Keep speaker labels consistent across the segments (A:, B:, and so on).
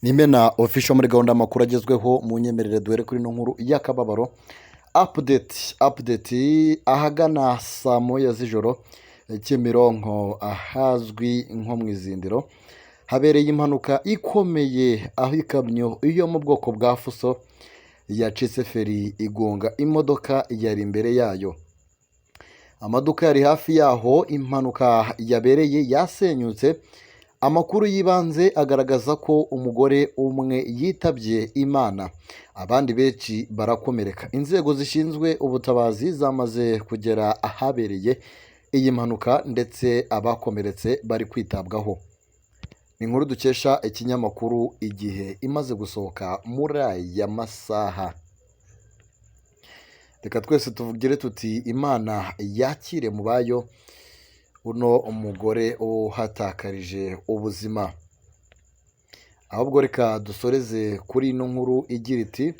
A: Nimena official muri gahunda y'amakuru agezweho mu nyemerere duhere kuri ino nkuru y'akababaro update ahagana saa moya z'ijoro Kimironko ahazwi nko mu izindiro habereye impanuka ikomeye aho ikamyo yo mu bwoko bwa fuso yacitse feri igonga imodoka yari imbere yayo. Amaduka yari hafi yaho impanuka yabereye yasenyutse. Amakuru y'ibanze agaragaza ko umugore umwe yitabye Imana, abandi benshi barakomereka. Inzego zishinzwe ubutabazi zamaze kugera ahabereye iyi mpanuka ndetse abakomeretse bari kwitabwaho. Ni inkuru dukesha ikinyamakuru Igihe imaze gusohoka muri aya masaha. Reka twese tuvugire tuti Imana yakire mu bayo uno umugore uhatakarije ubuzima. Ahubwo reka dusoreze kuri ino nkuru igira iti,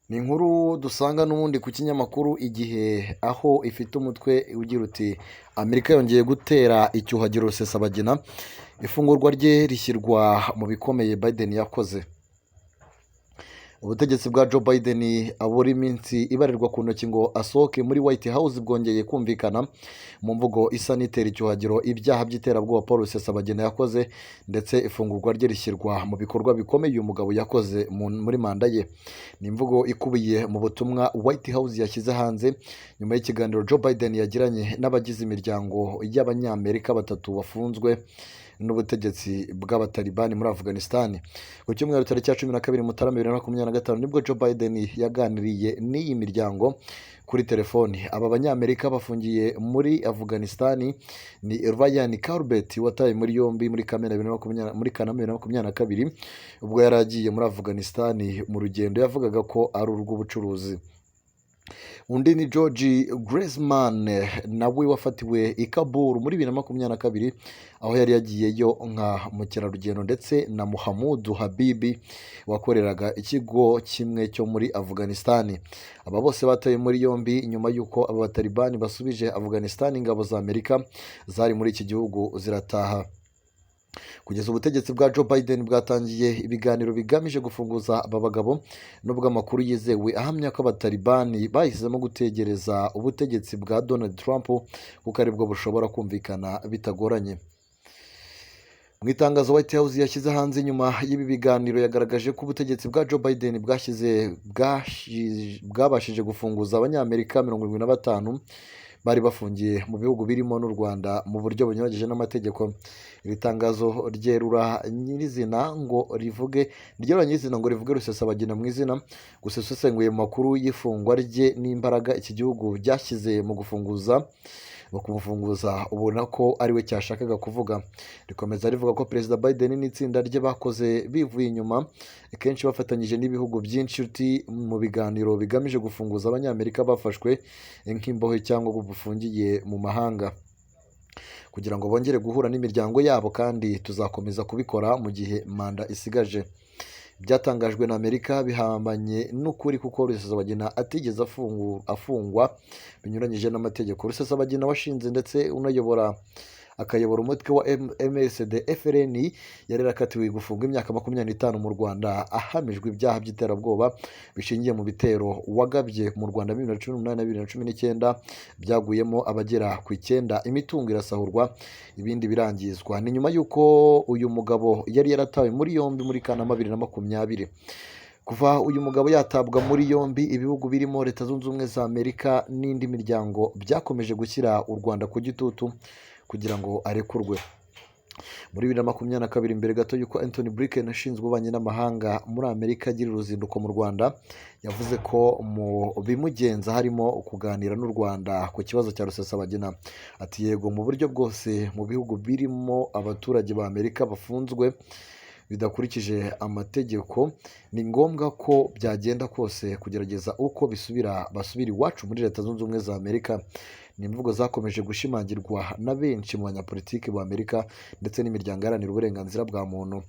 A: ni inkuru dusanga n'ubundi ku kinyamakuru Igihe aho ifite umutwe ugira uti Amerika yongeye gutera icyuhagiro Rusesabagina, ifungurwa rye rishyirwa mu bikomeye Biden yakoze. Ubutegetsi bwa Joe Biden abura iminsi ibarirwa ku ntoki ngo asohoke muri White House bwongeye kumvikana mu mvugo isa n'itera icyuhagiro ibyaha by'iterabwoba Paul Rusesabagina yakoze, ndetse ifungurwa rye rishyirwa mu bikorwa bikomeye uyu mugabo yakoze muri manda ye. Ni imvugo ikubiye mu butumwa White House yashyize hanze nyuma y'ikiganiro Joe Biden yagiranye n'abagize imiryango y'Abanyamerika batatu bafunzwe n'ubutegetsi bw'abatalibani muri Afghanistan. Ku cyumweru tariki ya 12 Mutarama 2025 nibwo Joe Biden yaganiriye n'iyi miryango kuri telefoni. Aba banyamerika bafungiye muri Afghanistan ni Ryan Corbett wataye muri yombi muri Kanama 2022 ubwo yari agiye muri Afghanistan mu rugendo yavugaga ko ari urw'ubucuruzi. Undi ni George Griezmann nawe wafatiwe i Kabul muri 2022 aho yari yagiyeyo nka mukerarugendo, ndetse na Muhammad Habibi wakoreraga ikigo kimwe cyo muri Afghanistan. Aba bose bataye muri yombi nyuma y'uko aba Batalibani basubije Afghanistan ingabo za Amerika zari muri iki gihugu zirataha. Kugeza ubutegetsi bwa Joe Biden bwatangiye ibiganiro bigamije gufunguza aba bagabo, nubwo amakuru yizewe ahamya ko abatalibani bahisemo gutegereza ubutegetsi bwa Donald Trump kuko aribwo bushobora kumvikana bitagoranye. Mu itangazo White House yashyize hanze nyuma y'ibi biganiro yagaragaje ko ubutegetsi bwa Joe Biden bwabashije gufunguza Abanyamerika 75 bari bafungiye mu bihugu birimo n'u Rwanda mu buryo bunyuranyije n'amategeko. Iri tangazo ryerura nyirizina ngo rivuge Rusesabagina mu izina, gusa usesenguye mu makuru y'ifungwa rye n'imbaraga iki gihugu byashyize mu kumufunguza ubona ko ariwe cyashakaga kuvuga. Rikomeza rivuga ko Perezida Biden n'itsinda rye bakoze bivuye inyuma, kenshi bafatanyije n'ibihugu by'inshuti mu biganiro bigamije gufunguza Abanyamerika bafashwe nk'imbohe cyangwa bufungiye mu mahanga kugira ngo bongere guhura n'imiryango yabo, kandi tuzakomeza kubikora mu gihe manda isigaje. Byatangajwe na Amerika bihamanye n'ukuri kuko Rusesabagina atigeze afungwa binyuranyije n'amategeko. Rusesabagina washinze ndetse akayobora umutwe wa MSD FLN yari yarakatiwe gufunga imyaka 25 mu Rwanda ahamijwe ibyaha by'iterabwoba bishingiye mu bitero wagabye mu Rwanda 2018 na 2019 byaguyemo abagera ku 9, imitungo irasahurwa ibindi birangizwa. Ni nyuma y'uko uyu mugabo yari yaratawe muri yombi muri Kanama 2020. Kuva uyu mugabo yatabwa muri yombi, ibihugu birimo Leta Zunze Ubumwe za Amerika n'indi miryango byakomeje gushyira u Rwanda ku gitutu kugira ngo arekurwe. Muri 2022 mbere gato y'uko Anthony Blinken ashinzwe ububanyi n'amahanga muri Amerika agira uruzinduko mu Rwanda, yavuze ko mu bimugenza harimo kuganira n'u Rwanda ku kibazo cya Rusesabagina. Ati yego, mu buryo bwose mu bihugu birimo abaturage ba Amerika bafunzwe bidakurikije amategeko, ni ngombwa ko byagenda kose kugerageza uko basubira iwacu muri Leta Zunze Ubumwe za Amerika. ni imvugo zakomeje gushimangirwa na benshi mu banyapolitiki b'Amerika ndetse n'imiryango iharanira uburenganzira bwa muntu.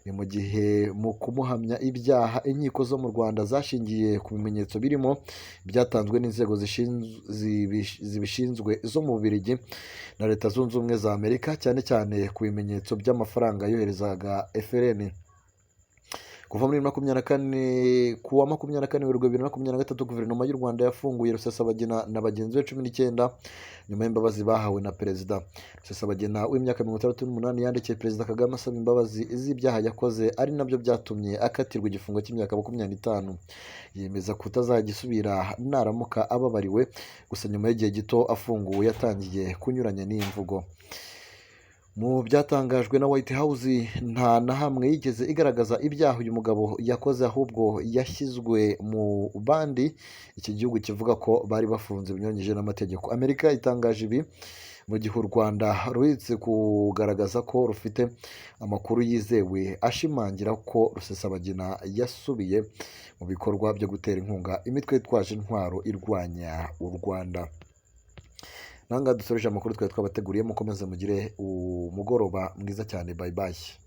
A: Ni mu gihe mu kumuhamya ibyaha inkiko zo mu Rwanda zashingiye ku bimenyetso birimo byatanzwe n'inzego zibishinzwe zo mu Bubiligi na Leta Zunze Ubumwe za Amerika, cyane cyane ku bimenyetso by'amafaranga yoherezaga FLN. Kuva muri 2024 kuwa 24 Werurwe 2023 guverinoma y'u Rwanda yafunguye Rusesabagina na bagenzi be 19 nyuma y'imbabazi bahawe na perezida. Rusesabagina w'imyaka 68 yandikiye perezida Kagame asaba imbabazi z'ibyaha yakoze, ari nabyo byatumye akatirwa igifungo cy'imyaka 25. Yemeza kutazagisubira naramuka ababariwe, gusa nyuma y'igihe gito afunguwe yatangiye kunyuranya n'iyi mvugo. Mu byatangajwe na White House, nta na hamwe yigeze igaragaza ibyaha uyu mugabo yakoze, ahubwo yashyizwe mu bandi iki gihugu kivuga ko bari bafunze binyuranyije n'amategeko. Amerika itangaje ibi mu gihe u Rwanda ruhitse kugaragaza ko rufite amakuru yizewe ashimangira ko Rusesabagina yasubiye mu bikorwa byo gutera inkunga imitwe yitwaje intwaro irwanya u Rwanda. Nanga dusoreje amakuru twari twabateguriye, mukomeze mugire umugoroba mwiza cyane. Bye bye.